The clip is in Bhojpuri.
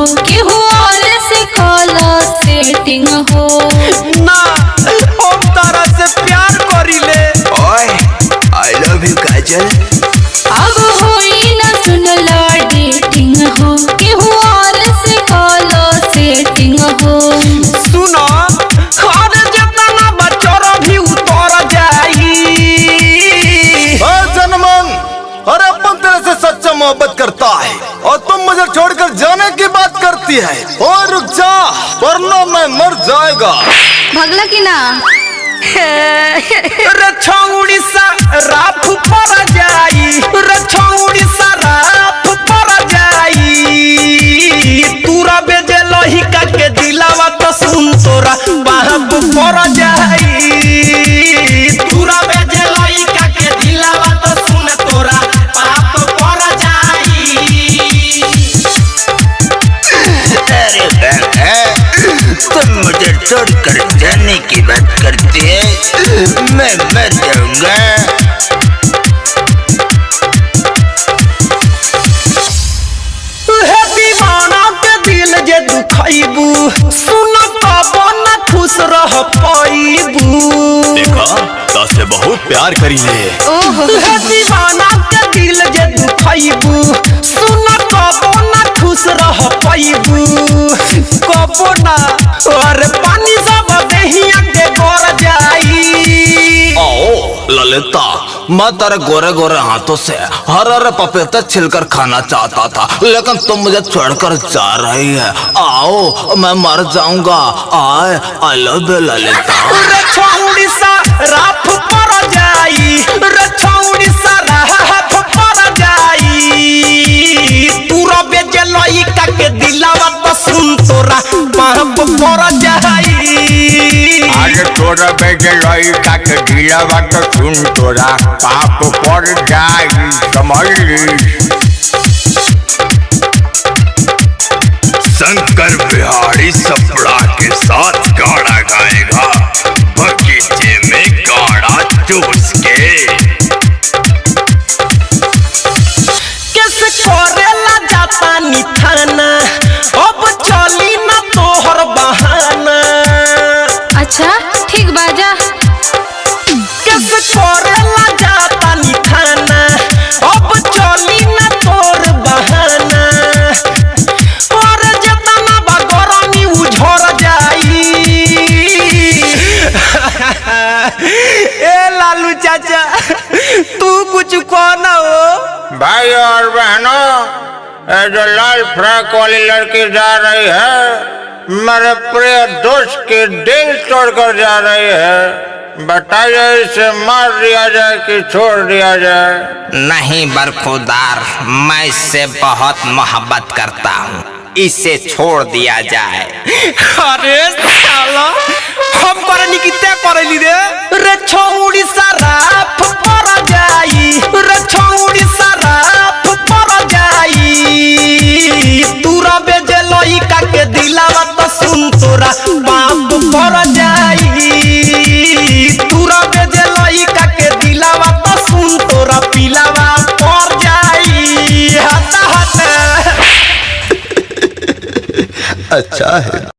हो केहू और से कॉलो सेटिंग हो। ना हम तारा से प्यार करीले। ओए आई लव यू काजल। अब होई ना सुन लो डेटिंग हो केहू और से कॉलो सेटिंग हो। सुनो अरे जितना बच्चों भी उतर जाई। जनमन अरे अपन तेरे से सच्चा मोहब्बत करता है और तुम मुझे छोड़कर जाने की बात करती है। और रुक जा वरना मैं मर जाएगा। भगला की ना रछौड़ी सा राफ पर जाई। रछौड़ी सा राफ पर जाई। तूरा बेजे लहिका के दिलावा तो सुन तोरा बाप पर जाई। तूरा बेजे लहिका के दिलावा तो सुन तोरा बाप पर जाई। अरे तुम मुझे छोड़कर जाने की बात करती है, मैं मर जाऊंगा। दीवाना के दिल जे दुखाइबू सुन पाबो न खुश रह पाइबू। देखा तासे बहुत प्यार करी है। दीवाना के दिल जे दुखाइबू सुन पाबो न खुश रह पाइबू। कबो ना और पानी सब देहिया के गोर जाई। आओ ललिता मैं तेरे गोरे गोरे हाथों से हर हर पपीता छिलकर खाना चाहता था लेकिन तुम मुझे छोड़कर जा रही है। आओ मैं मर जाऊंगा। आए आई लव यू ललिता। रछौड़ी सा राफ पर जाई। रछौड़ी सा राफ पर जाई। तूरा बेजे लइका के दिलावा तो सुन तोरा बाप पर जाई। आज तोरा बेजे लइका के दिलावा तो सुन तोरा पाप पर जाई। समझ ली शंकर बिहारी सपड़ा के साथ गाड़ा गाएगा बगीचे में गाड़ा चूस के। कैसे करेला जाता निथाना अब चली ना तोहर बहाना। अच्छा ठीक बाजा। कैसे करेला जाता निथाना अब चली ना तोर बहाना। और जितना बगरमी उझड़ जाई। ए लालू चाचा तू कुछ कहना हो। भाई और बहनों जो लाल फ्रॉक वाली लड़की जा रही है मेरे प्रिय दोस्त की दिल तोड़कर जा रही है। बताइए इसे मार दिया जाए कि छोड़ दिया जाए। नहीं बरखुरदार मैं इससे बहुत मोहब्बत करता हूँ, इसे छोड़ दिया जाए। अरे साला हम करनी कितने करली रे। रछौड़ी सा राफ पर जाई। रछौड़ी सा राफ पर जाई। तूरा बेजे लइका के दिलावा तो सुन तोरा बाप पर जाई। तूरा बेजे लइका के दिलावा तो सुन तोरा पिलावा पर जाई। हटा हटा अच्छा है।